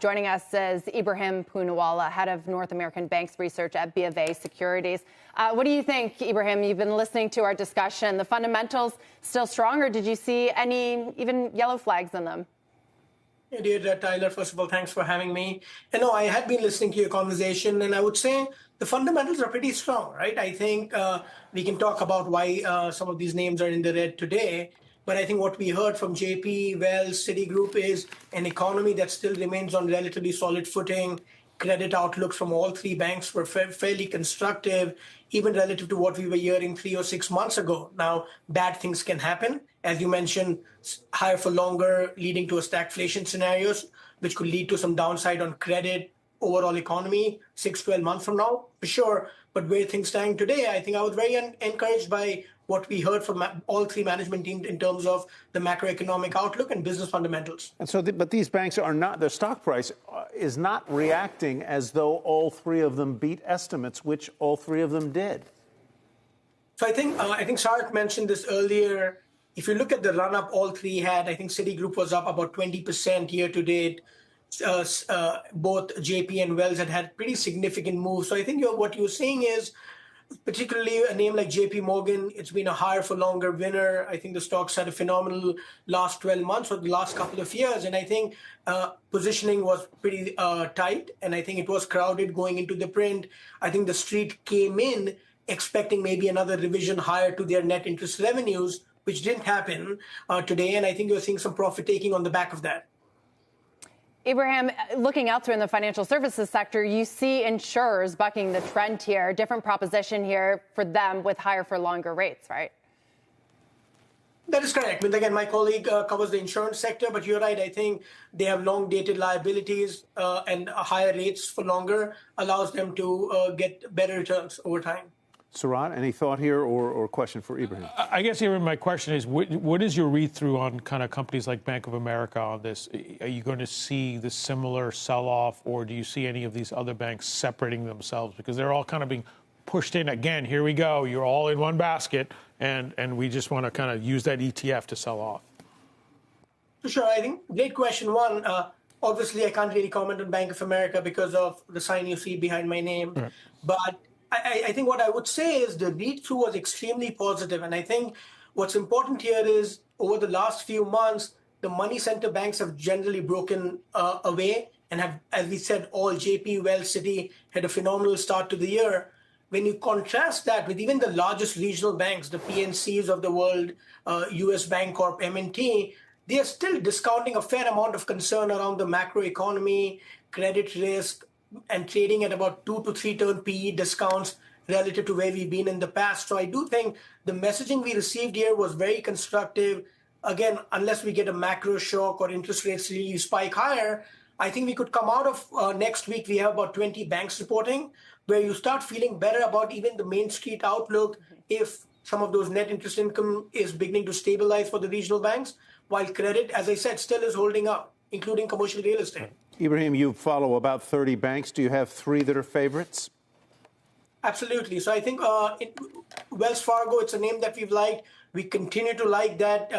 Joining us is Ebrahim Poonawala, head of North American Banks Research at BofA's Securities. What do you think, Ebrahim? You've been listening to our discussion. The fundamentals still strong, or did you see any even yellow flags in them? Hey, dear Tyler, first of all, thanks for having me. And no, I had been listening to your conversation, and I would say the fundamentals are pretty strong, right? I think we can talk about why some of these names are in the red today. But I think what we heard from JP, Wells, Citigroup is an economy that still remains on relatively solid footing. Credit outlooks from all three banks were fairly constructive, even relative to what we were hearing 3 or 6 months ago. Now, bad things can happen. As you mentioned, higher for longer, leading to a stagflation scenarios, which could lead to some downside on credit, overall economy, 6-12 months from now, for sure. But where things stand today, I think I was very encouraged by what we heard from all three management teams in terms of the macroeconomic outlook and business fundamentals. And so, but these banks are not, their stock price is not reacting as though all three of them beat estimates, which all three of them did. So I think Sark mentioned this earlier. If you look at the run-up all three had, I think Citigroup was up about 20% year to date. Both JP and Wells had pretty significant moves. So I think what you're saying is, particularly a name like JP Morgan, it's been a higher for longer winner. I think the stocks had a phenomenal last 12 months or the last couple of years. And I think positioning was pretty tight. And I think it was crowded going into the print. I think the street came in expecting maybe another revision higher to their net interest revenues, which didn't happen today. And I think you're seeing some profit taking on the back of that. Ebrahim, looking elsewhere in the financial services sector, you see insurers bucking the trend here, different proposition here for them with higher for longer rates, right? That is correct. But again, my colleague covers the insurance sector, but you're right. I think they have long dated liabilities and higher rates for longer allows them to get better returns over time. Sarat, any thought here or question for Ebrahim? I guess, Ebrahim, my question is, what is your read-through on kind of companies like Bank of America on this? Are you going to see the similar sell-off, or do you see any of these other banks separating themselves? Because they're all kind of being pushed in. Again, here we go. You're all in one basket, and we just want to kind of use that ETF to sell off. For sure. I think great question. One, obviously, I can't really comment on Bank of America because of the sign you see behind my name. Right. But I think what I would say is the read-through was extremely positive. And I think what's important here is over the last few months, the money center banks have generally broken away and have, as we said, all JP, Wells, Citi had a phenomenal start to the year. When you contrast that with even the largest regional banks, the PNCs of the world, US Bancorp, M&T, they are still discounting a fair amount of concern around the macroeconomy, credit risk, and trading at about 2 to 3 turn PE discounts relative to where we've been in the past. So I do think the messaging we received here was very constructive. Again, unless we get a macro shock or interest rates really spike higher, I think we could come out of next week. We have about 20 banks reporting where you start feeling better about even the Main Street outlook if some of those net interest income is beginning to stabilize for the regional banks, while credit, as I said, still is holding up, including commercial real estate. Ebrahim, you follow about 30 banks. Do you have 3 that are favorites? Absolutely. So I think Wells Fargo, it's a name that we've liked. We continue to like that,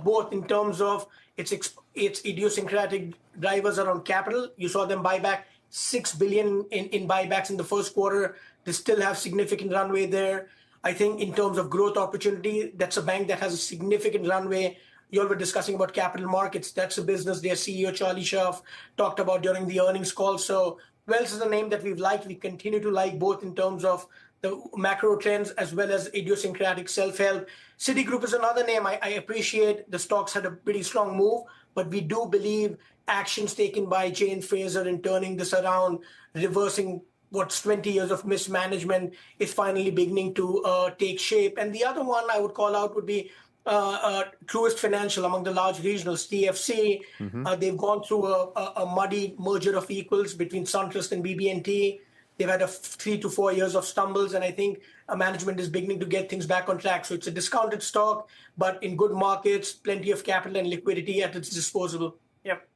both in terms of its idiosyncratic drivers around capital. You saw them buy back $6 billion in buybacks in the first quarter. They still have significant runway there. I think in terms of growth opportunity, that's a bank that has a significant runway. You all were discussing about capital markets. That's a business their CEO, Charlie Schaaf, talked about during the earnings call. So Wells is a name that we've liked. We continue to like both in terms of the macro trends as well as idiosyncratic self-help. Citigroup is another name. I appreciate the stocks had a pretty strong move, but we do believe actions taken by Jane Fraser in turning this around, reversing what's 20 years of mismanagement is finally beginning to take shape. And the other one I would call out would be Truist Financial among the large regionals, TFC. They've gone through a muddy merger of equals between SunTrust and BB&T. They've had 3 to 4 years of stumbles, and I think management is beginning to get things back on track. So it's a discounted stock, but in good markets, plenty of capital and liquidity at its disposal. Yep.